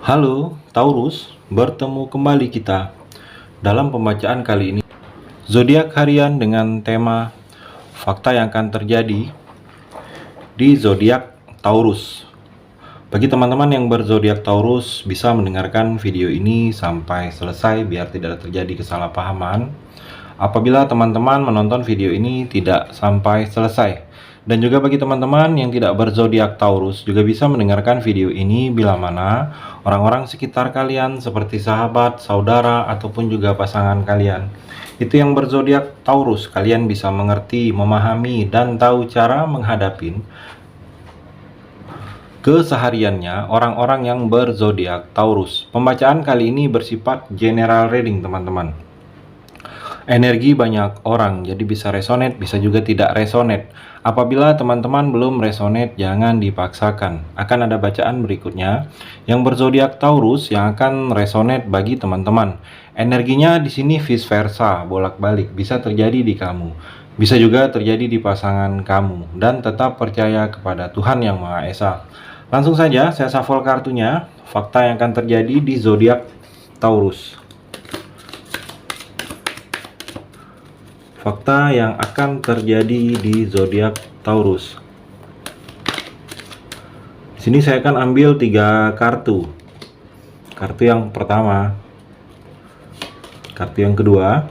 Halo, Taurus, bertemu kembali kita dalam pembacaan kali ini. Zodiak harian dengan tema fakta yang akan terjadi di zodiak Taurus. Bagi teman-teman yang berzodiak Taurus bisa mendengarkan video ini sampai selesai biar tidak terjadi kesalahpahaman. Apabila teman-teman menonton video ini tidak sampai selesai. Dan juga bagi teman-teman yang tidak berzodiak Taurus juga bisa mendengarkan video ini bila mana orang-orang sekitar kalian seperti sahabat, saudara, ataupun juga pasangan kalian itu yang berzodiak Taurus, kalian bisa mengerti, memahami, dan tahu cara menghadapin kesehariannya orang-orang yang berzodiak Taurus. Pembacaan kali ini bersifat general reading, teman-teman. Energi banyak orang, jadi bisa resonate, bisa juga tidak resonate. Apabila teman-teman belum resonate, jangan dipaksakan. Akan ada bacaan berikutnya yang berzodiak Taurus yang akan resonate bagi teman-teman. Energinya di sini vice versa, bolak-balik, bisa terjadi di kamu, bisa juga terjadi di pasangan kamu, dan tetap percaya kepada Tuhan Yang Maha Esa. Langsung saja saya shuffle kartunya, fakta yang akan terjadi di zodiak Taurus. Fakta yang akan terjadi di zodiak Taurus. Di sini saya akan ambil 3 kartu. Kartu yang pertama, kartu yang kedua,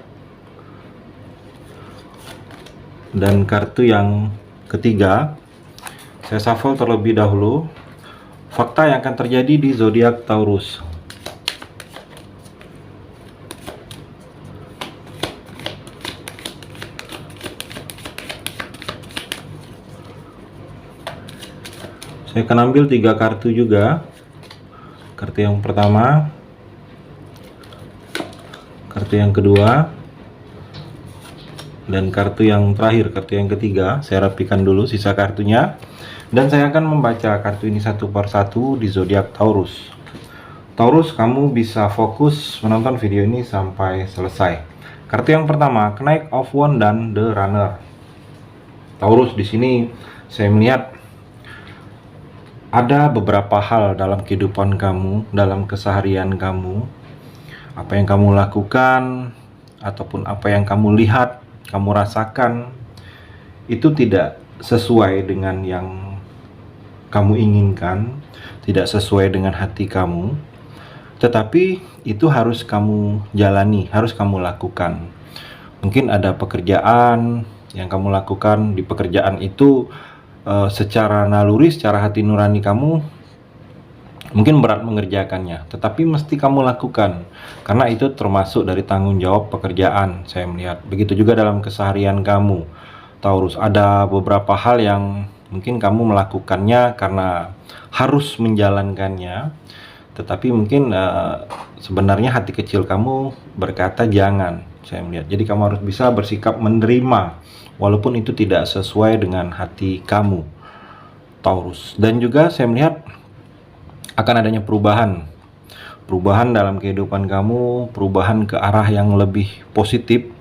dan kartu yang ketiga. Saya shuffle terlebih dahulu. Fakta yang akan terjadi di zodiak Taurus. Saya akan ambil 3 kartu juga. Kartu yang pertama, kartu yang kedua, dan kartu yang terakhir, kartu yang ketiga. Saya rapikan dulu sisa kartunya, dan saya akan membaca kartu ini satu per satu di zodiak Taurus. Taurus, kamu bisa fokus menonton video ini sampai selesai. Kartu yang pertama, Knight of Wands dan The Runner. Taurus, di sini saya melihat ada beberapa hal dalam kehidupan kamu, dalam keseharian kamu, apa yang kamu lakukan, ataupun apa yang kamu lihat, kamu rasakan, itu tidak sesuai dengan yang kamu inginkan, tidak sesuai dengan hati kamu, tetapi itu harus kamu jalani, harus kamu lakukan. Mungkin ada pekerjaan yang kamu lakukan, di pekerjaan itu secara naluri, secara hati nurani kamu mungkin berat mengerjakannya, tetapi mesti kamu lakukan karena itu termasuk dari tanggung jawab pekerjaan. Saya melihat begitu juga dalam keseharian kamu, Taurus. Ada beberapa hal yang mungkin kamu melakukannya karena harus menjalankannya, tetapi mungkin sebenarnya hati kecil kamu berkata jangan. Saya melihat, jadi kamu harus bisa bersikap menerima walaupun itu tidak sesuai dengan hati kamu, Taurus. Dan juga saya melihat akan adanya perubahan dalam kehidupan kamu, perubahan ke arah yang lebih positif,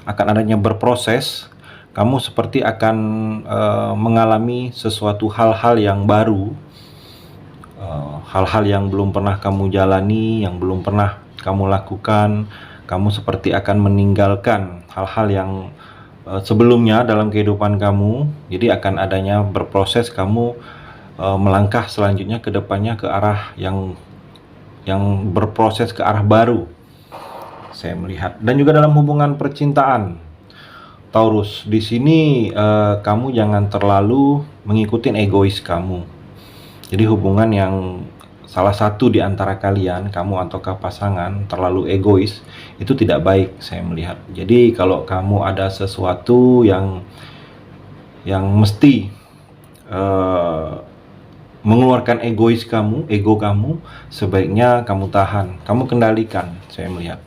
akan adanya berproses. Kamu seperti akan mengalami sesuatu hal-hal yang baru, hal-hal yang belum pernah kamu jalani, yang belum pernah kamu lakukan. Kamu seperti akan meninggalkan hal-hal yang sebelumnya dalam kehidupan kamu. Jadi akan adanya berproses, kamu melangkah selanjutnya ke depannya ke arah yang berproses ke arah baru, saya melihat. Dan juga dalam hubungan percintaan, Taurus, di sini kamu jangan terlalu mengikuti egois kamu. Jadi hubungan yang salah satu di antara kalian, kamu ataukah pasangan, terlalu egois, itu tidak baik, saya melihat. Jadi kalau kamu ada sesuatu yang mesti mengeluarkan egois kamu, ego kamu, sebaiknya kamu tahan, kamu kendalikan, saya melihat.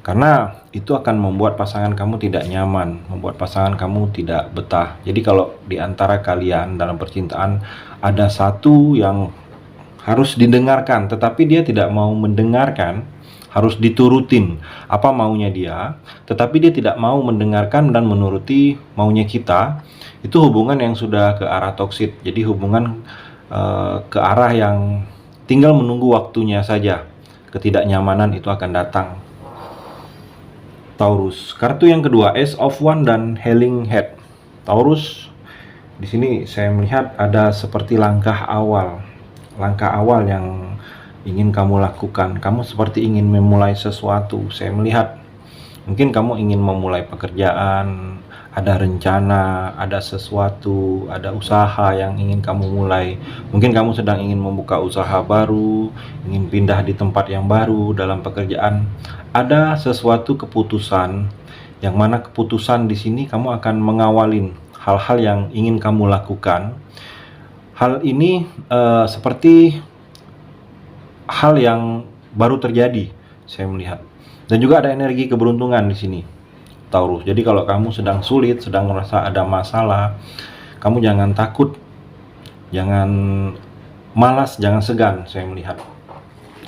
Karena itu akan membuat pasangan kamu tidak nyaman, membuat pasangan kamu tidak betah. Jadi kalau di antara kalian dalam percintaan ada satu yang harus didengarkan, tetapi dia tidak mau mendengarkan, harus diturutin apa maunya dia, tetapi dia tidak mau mendengarkan dan menuruti maunya kita, itu hubungan yang sudah ke arah toksik. Jadi hubungan ke arah yang tinggal menunggu waktunya saja. Ketidaknyamanan itu akan datang. Taurus. Kartu yang kedua, Ace of Wands dan Healing Head. Taurus, di sini saya melihat ada seperti langkah awal yang ingin kamu lakukan. Kamu seperti ingin memulai sesuatu. Saya melihat mungkin kamu ingin memulai pekerjaan, ada rencana, ada sesuatu, ada usaha yang ingin kamu mulai. Mungkin kamu sedang ingin membuka usaha baru, ingin pindah di tempat yang baru dalam pekerjaan. Ada sesuatu keputusan yang mana keputusan di sini kamu akan mengawalin hal-hal yang ingin kamu lakukan. Hal ini seperti hal yang baru terjadi, saya melihat. Dan juga ada energi keberuntungan di sini, Taurus. Jadi kalau kamu sedang sulit, sedang merasa ada masalah, kamu jangan takut, jangan malas, jangan segan, saya melihat.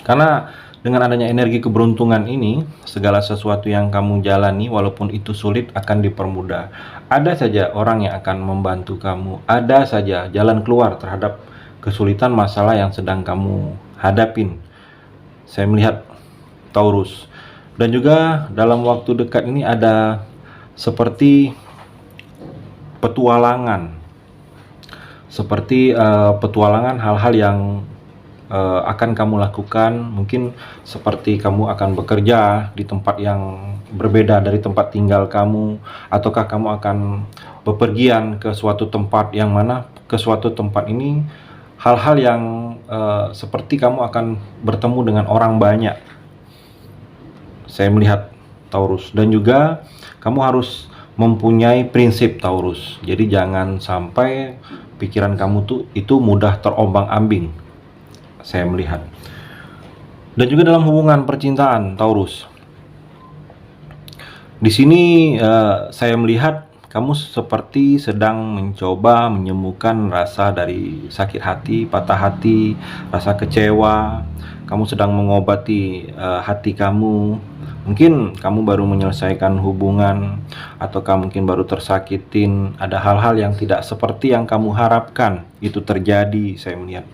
Karena dengan adanya energi keberuntungan ini, segala sesuatu yang kamu jalani, walaupun itu sulit, akan dipermudah. Ada saja orang yang akan membantu kamu, ada saja jalan keluar terhadap kesulitan masalah yang sedang kamu hadapin. Saya melihat, Taurus. Dan juga dalam waktu dekat ini ada seperti petualangan, petualangan hal-hal yang akan kamu lakukan. Mungkin seperti kamu akan bekerja di tempat yang berbeda dari tempat tinggal kamu, ataukah kamu akan bepergian ke suatu tempat yang mana ke suatu tempat ini hal-hal yang seperti kamu akan bertemu dengan orang banyak, saya melihat, Taurus. Dan juga kamu harus mempunyai prinsip, Taurus. Jadi jangan sampai pikiran kamu itu mudah terombang-ambing, saya melihat. Dan juga dalam hubungan percintaan, Taurus. Di sini saya melihat kamu seperti sedang mencoba menyembuhkan rasa dari sakit hati, patah hati, rasa kecewa. Kamu sedang mengobati hati kamu. Mungkin kamu baru menyelesaikan hubungan, ataukah mungkin baru tersakitin. Ada hal-hal yang tidak seperti yang kamu harapkan itu terjadi, saya melihat.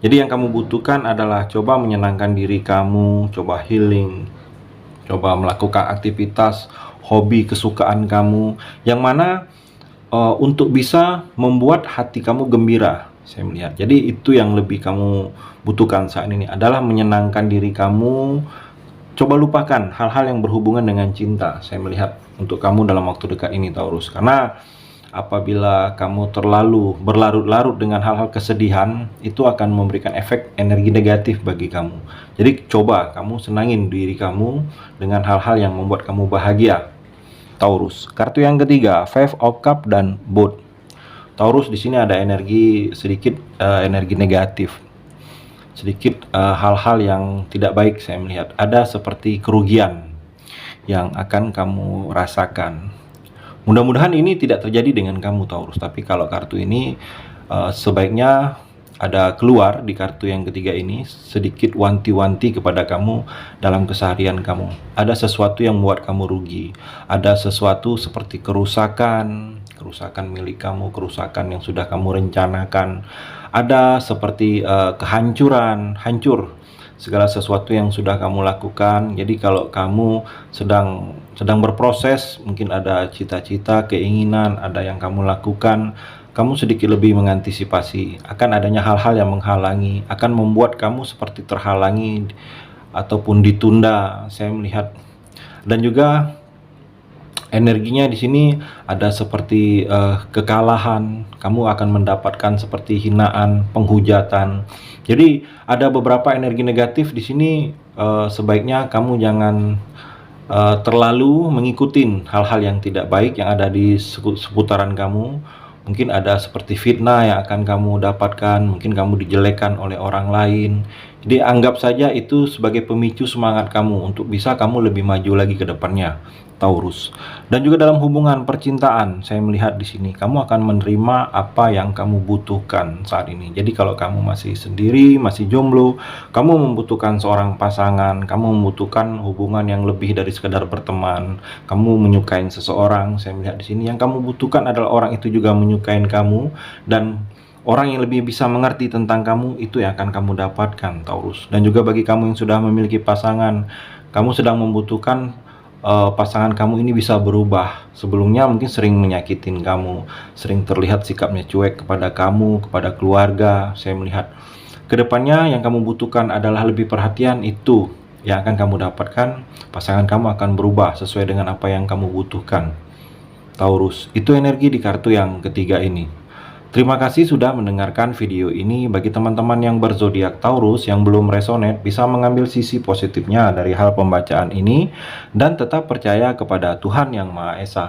Jadi yang kamu butuhkan adalah coba menyenangkan diri kamu, coba healing, coba melakukan aktivitas, hobi, kesukaan kamu, yang mana untuk bisa membuat hati kamu gembira, saya melihat. Jadi itu yang lebih kamu butuhkan saat ini, adalah menyenangkan diri kamu. Coba lupakan hal-hal yang berhubungan dengan cinta, saya melihat, untuk kamu dalam waktu dekat ini, Taurus. Karena apabila kamu terlalu berlarut-larut dengan hal-hal kesedihan, itu akan memberikan efek energi negatif bagi kamu. Jadi coba kamu senangin diri kamu dengan hal-hal yang membuat kamu bahagia, Taurus. Kartu yang ketiga, Five of Cups dan Boat. Taurus, di sini ada energi sedikit energi negatif. Sedikit hal-hal yang tidak baik, saya melihat. Ada seperti kerugian yang akan kamu rasakan. Mudah-mudahan ini tidak terjadi dengan kamu, Taurus. Tapi kalau kartu ini sebaiknya ada keluar di kartu yang ketiga ini, sedikit wanti-wanti kepada kamu dalam keseharian kamu. Ada sesuatu yang membuat kamu rugi. Ada sesuatu seperti kerusakan milik kamu, kerusakan yang sudah kamu rencanakan. Ada seperti kehancuran, hancur segala sesuatu yang sudah kamu lakukan. Jadi kalau kamu sedang berproses, mungkin ada cita-cita, keinginan, ada yang kamu lakukan, kamu sedikit lebih mengantisipasi akan adanya hal-hal yang menghalangi, akan membuat kamu seperti terhalangi ataupun ditunda, saya melihat. Dan juga energinya di sini ada seperti kekalahan, kamu akan mendapatkan seperti hinaan, penghujatan. Jadi ada beberapa energi negatif di sini. Sebaiknya kamu jangan terlalu mengikuti hal-hal yang tidak baik yang ada di seputaran kamu. Mungkin ada seperti fitnah yang akan kamu dapatkan, mungkin kamu dijelekkan oleh orang lain. Jadi anggap saja itu sebagai pemicu semangat kamu untuk bisa kamu lebih maju lagi ke depannya, Taurus. Dan juga dalam hubungan percintaan, saya melihat di sini kamu akan menerima apa yang kamu butuhkan saat ini. Jadi kalau kamu masih sendiri, masih jomblo, kamu membutuhkan seorang pasangan, kamu membutuhkan hubungan yang lebih dari sekadar berteman, kamu menyukai seseorang, saya melihat di sini yang kamu butuhkan adalah orang itu juga menyukai kamu dan Orang yang lebih bisa mengerti tentang kamu, itu yang akan kamu dapatkan, Taurus. Dan juga bagi kamu yang sudah memiliki pasangan, kamu sedang membutuhkan pasangan kamu ini bisa berubah. Sebelumnya mungkin sering menyakitin kamu, sering terlihat sikapnya cuek kepada kamu, kepada keluarga. Saya melihat kedepannya yang kamu butuhkan adalah lebih perhatian, itu yang akan kamu dapatkan. Pasangan kamu akan berubah sesuai dengan apa yang kamu butuhkan, Taurus. Itu energi di kartu yang ketiga ini. Terima kasih sudah mendengarkan video ini. Bagi teman-teman yang berzodiak Taurus yang belum resonate, bisa mengambil sisi positifnya dari hal pembacaan ini dan tetap percaya kepada Tuhan Yang Maha Esa.